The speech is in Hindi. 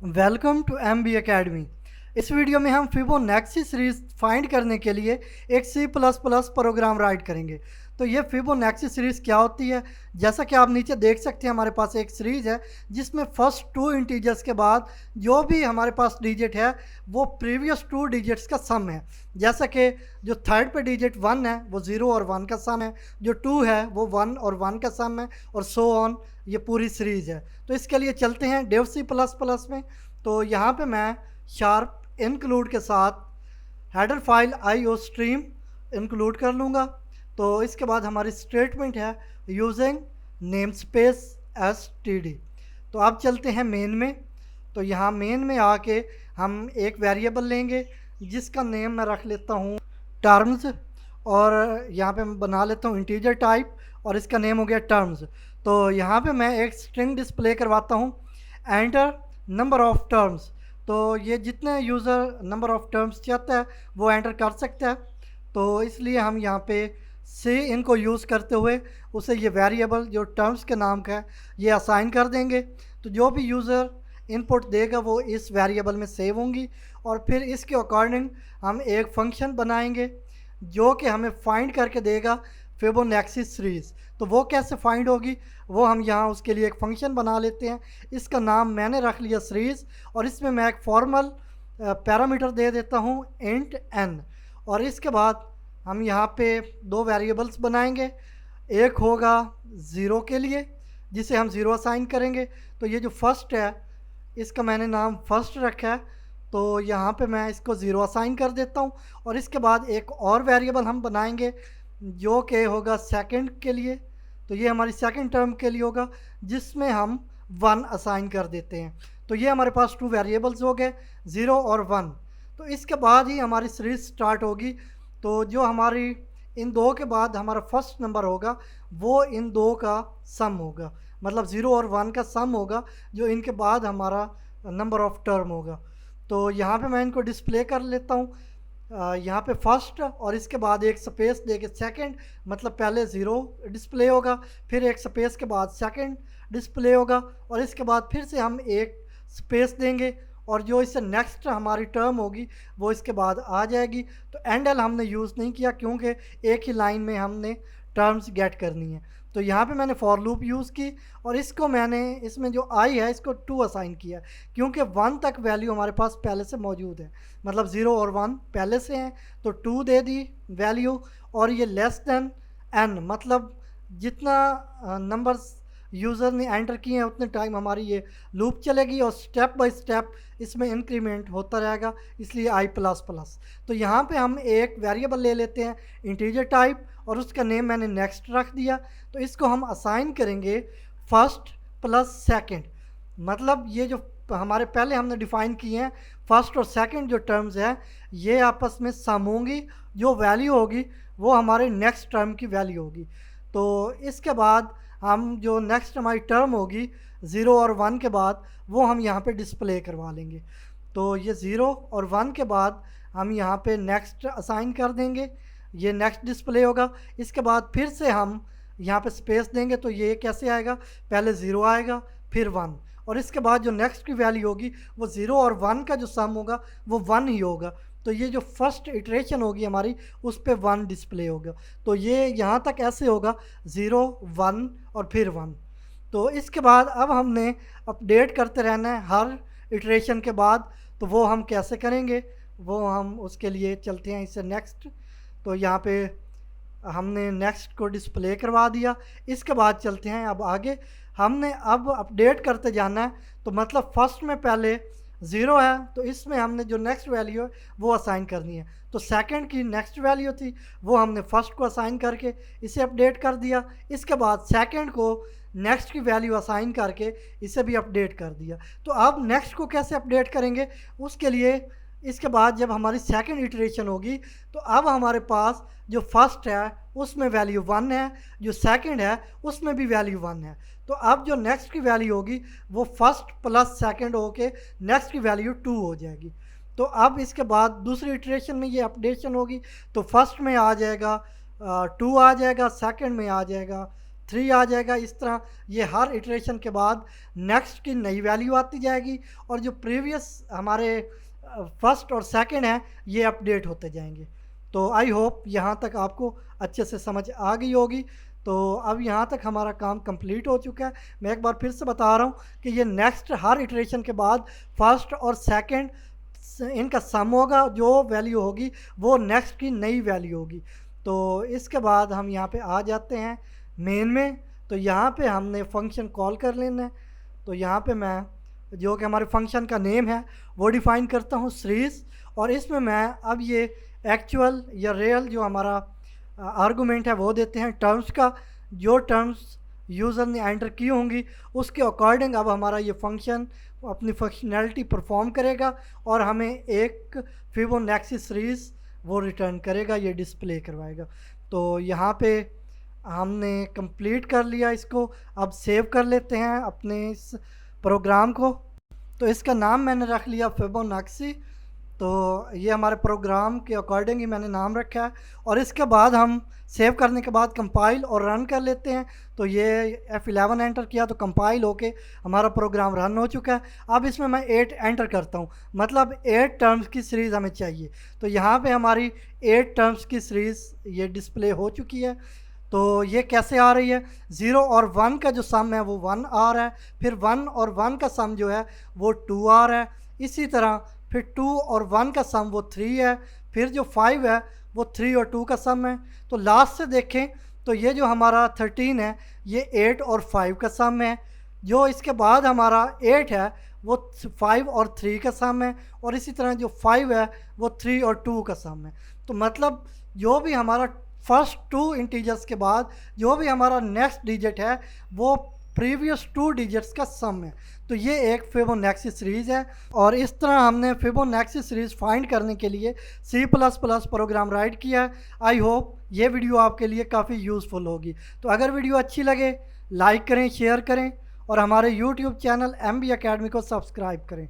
Welcome to M B academy. इस वीडियो में हम फिबोनेक्सी सीरीज फाइंड करने के लिए एक C++ प्रोग्राम राइट करेंगे। तो ये फिबोनेक्सी सीरीज क्या होती है? जैसा कि आप नीचे देख सकते हैं, हमारे पास एक सीरीज है जिसमें फर्स्ट टू इंटीजर्स के बाद जो भी हमारे पास डिजिट है वो प्रीवियस टू डिजिट्स का सम है। जैसा कि जो थर्ड पे डिजिट 1 है वो 0 और 1 का सम है, जो 2 है वो 1 और 1 का सम है, और सो ऑन। ये पूरी सीरीज है। तो इसके लिए चलते हैं डेव C++ में। तो यहाँ पे मैं शार्प इंक्लूड के साथ header file IO stream include कर लूँगा। तो इसके बाद हमारी स्टेटमेंट है यूजिंग नेम स्पेस std। तो अब चलते हैं मेन में। तो यहाँ मेन में आके हम एक वेरिएबल लेंगे जिसका नेम मैं रख लेता हूँ टर्म्स, और यहाँ पे मैं बना लेता हूँ इंटीजर टाइप, और इसका नेम हो गया टर्म्स। तो यहाँ पे मैं एक स्ट्रिंग डिस्प्ले करवाता हूँ, एंटर नंबर ऑफ टर्म्स। तो ये जितने यूज़र नंबर ऑफ टर्म्स चाहता है वो एंटर कर सकता है। तो इसलिए हम यहाँ पे से इनको यूज़ करते हुए उसे ये वेरिएबल जो टर्म्स के नाम का है ये असाइन कर देंगे। तो जो भी यूज़र इनपुट देगा वो इस वेरिएबल में सेव होंगी, और फिर इसके अकॉर्डिंग हम एक फंक्शन बनाएंगे जो कि हमें फाइंड करके देगा फिबोनेक्सी सीरीज़। तो वो कैसे फाइंड होगी वो हम यहाँ उसके लिए एक फ़ंक्शन बना लेते हैं। इसका नाम मैंने रख लिया सीरीज़, और इसमें मैं एक फॉर्मल पैरामीटर दे देता हूँ इंट n। और इसके बाद हम यहाँ पे दो वेरिएबल्स बनाएंगे। एक होगा ज़ीरो के लिए जिसे हम ज़ीरो असाइन करेंगे। तो ये जो फर्स्ट है इसका मैंने नाम फर्स्ट रखा है, तो यहाँ पे मैं इसको ज़ीरो असाइन कर देता हूँ। और इसके बाद एक और वेरिएबल हम बनाएंगे जो कि होगा सेकंड के लिए। तो ये हमारी सेकंड टर्म के लिए होगा जिसमें हम 1 असाइन कर देते हैं। तो ये हमारे पास टू वेरिएबल्स हो गए, 0 और 1। तो इसके बाद ही हमारी सीरीज स्टार्ट होगी। तो जो हमारी इन दो के बाद हमारा फर्स्ट नंबर होगा वो इन दो का सम होगा, मतलब 0 और 1 का सम होगा जो इनके बाद हमारा नंबर ऑफ टर्म होगा। तो यहाँ पे मैं इनको डिस्प्ले कर लेता हूँ। यहाँ पे फर्स्ट और इसके बाद एक स्पेस दे के सेकेंड, मतलब पहले ज़ीरो डिस्प्ले होगा, फिर एक स्पेस के बाद सेकेंड डिस्प्ले होगा, और इसके बाद फिर से हम एक स्पेस देंगे, और जो इससे नेक्स्ट हमारी टर्म होगी वो इसके बाद आ जाएगी। तो एंड एल हमने यूज़ नहीं किया क्योंकि एक ही लाइन में हमने टर्म्स गेट करनी है। तो यहाँ पे मैंने फॉर लूप यूज़ की, और इसको मैंने इसमें जो आई है इसको 2 असाइन किया क्योंकि 1 तक वैल्यू हमारे पास पहले से मौजूद है, मतलब 0 और 1 पहले से हैं। तो 2 दे दी वैल्यू, और ये लेस देन n, मतलब जितना नंबर्स यूज़र ने एंटर किए हैं उतने टाइम हमारी ये लूप चलेगी, और स्टेप बाय स्टेप इसमें इंक्रीमेंट होता रहेगा, इसलिए i++। तो यहाँ पे हम एक वेरिएबल ले लेते हैं इंटीजर टाइप, और उसका नेम मैंने नेक्स्ट रख दिया। तो इसको हम असाइन करेंगे फर्स्ट प्लस सेकंड, मतलब ये जो हमारे पहले हमने डिफ़ाइन किए हैं फर्स्ट और सेकंड जो टर्म्स हैं ये आपस में सम होंगी, जो वैल्यू होगी वो हमारे नेक्स्ट टर्म की वैल्यू होगी। तो इसके बाद हम जो नेक्स्ट हमारी टर्म होगी 0 और 1 के बाद वो हम यहाँ पे डिस्प्ले करवा लेंगे। तो ये 0 और 1 के बाद हम यहाँ पे नेक्स्ट असाइन कर देंगे, ये नेक्स्ट डिस्प्ले होगा। इसके बाद फिर से हम यहाँ पे स्पेस देंगे, तो ये कैसे आएगा, पहले 0 आएगा फिर 1, और इसके बाद जो नेक्स्ट की वैल्यू होगी वो 0 और 1 का जो सम होगा वो 1 ही होगा। तो ये जो फर्स्ट इटरेशन होगी हमारी उस पे 1 डिस्प्ले होगा। तो ये यहाँ तक ऐसे होगा 0 1 और फिर 1। तो इसके बाद अब हमने अपडेट करते रहना है हर इटरेशन के बाद। तो वो हम कैसे करेंगे वो हम उसके लिए चलते हैं इससे नेक्स्ट। तो यहाँ पे हमने नेक्स्ट को डिस्प्ले करवा दिया। इसके बाद चलते हैं अब आगे, हमने अब अपडेट करते जाना है। तो मतलब फर्स्ट में पहले 0 है तो इसमें हमने जो नेक्स्ट वैल्यू है वो असाइन करनी है। तो सेकंड की नेक्स्ट वैल्यू थी वो हमने फर्स्ट को असाइन करके इसे अपडेट कर दिया। इसके बाद सेकंड को नेक्स्ट की वैल्यू असाइन करके इसे भी अपडेट कर दिया। तो अब नेक्स्ट को कैसे अपडेट करेंगे उसके लिए इसके बाद जब हमारी सेकंड इटरेशन होगी तो अब हमारे पास जो फर्स्ट है उसमें वैल्यू 1 है, जो सेकंड है उसमें भी वैल्यू 1 है। तो अब जो नेक्स्ट की वैल्यू होगी वो फर्स्ट प्लस सेकंड होके नेक्स्ट की वैल्यू 2 हो जाएगी। तो अब इसके बाद दूसरी इटरेशन में ये अपडेशन होगी, तो फर्स्ट में आ जाएगा 2 आ जाएगा, सेकंड में आ जाएगा 3 आ जाएगा। इस तरह ये हर इटरेशन के बाद नेक्स्ट की नई वैल्यू आती जाएगी और जो प्रीवियस हमारे फर्स्ट और सेकंड है ये अपडेट होते जाएंगे। तो आई होप यहाँ तक आपको अच्छे से समझ आ गई होगी। तो अब यहाँ तक हमारा काम कंप्लीट हो चुका है। मैं एक बार फिर से बता रहा हूँ कि ये नेक्स्ट हर इटरेशन के बाद फर्स्ट और सेकंड इनका सम होगा, जो वैल्यू होगी वो नेक्स्ट की नई वैल्यू होगी। तो इसके बाद हम यहाँ पे आ जाते हैं मेन में। तो यहाँ पे हमने फंक्शन कॉल कर लेना है। तो यहाँ पे मैं जो कि हमारे फंक्शन का नेम है वो डिफ़ाइन करता हूँ सीरीज़, और इसमें मैं अब ये एक्चुअल या रियल जो हमारा आर्गूमेंट है वो देते हैं टर्म्स का। जो टर्म्स यूज़र ने एंटर की होंगी उसके अकॉर्डिंग अब हमारा ये फंक्शन अपनी फंक्शनैलिटी परफॉर्म करेगा और हमें एक फिबोनाची सीरीज़ वो रिटर्न करेगा, ये डिस्प्ले करवाएगा। तो यहाँ पे हमने कंप्लीट कर लिया इसको। अब सेव कर लेते हैं अपने इस प्रोग्राम को। तो इसका नाम मैंने रख लिया फिबोनाची। तो ये हमारे प्रोग्राम के अकॉर्डिंग ही मैंने नाम रखा है। और इसके बाद हम सेव करने के बाद कंपाइल और रन कर लेते हैं। तो ये F11 एंटर किया तो कंपाइल होके हमारा प्रोग्राम रन हो चुका है। अब इसमें मैं 8 एंटर करता हूँ, मतलब 8 टर्म्स की सीरीज़ हमें चाहिए। तो यहाँ पे हमारी 8 टर्म्स की सीरीज़ ये डिस्प्ले हो चुकी है। तो ये कैसे आ रही है, 0 और 1 का जो सम है वो 1 आ रहा है, फिर 1 और 1 का सम जो है वो 2 आ रहा है। इसी तरह फिर 2 और 1 का सम वो 3 है, फिर जो 5 है वो 3 और 2 का सम है। तो लास्ट से देखें तो ये जो हमारा 13 है ये 8 और 5 का सम है। जो इसके बाद हमारा 8 है वो 5 और 3 का सम है, और इसी तरह जो 5 है वो 3 और 2 का सम है। तो मतलब जो भी हमारा फर्स्ट 2 इंटीजर्स के बाद जो भी हमारा नेक्स्ट डिजिट है वो प्रीवियस 2 डिजिट्स का सम है। तो ये एक फिबोनाची सीरीज़ है। और इस तरह हमने फिबोनाची सीरीज़ फाइंड करने के लिए C++ प्रोग्राम राइट किया है। आई होप ये वीडियो आपके लिए काफ़ी यूज़फुल होगी। तो अगर वीडियो अच्छी लगे लाइक करें, शेयर करें और हमारे YouTube चैनल MB Academy को सब्सक्राइब करें।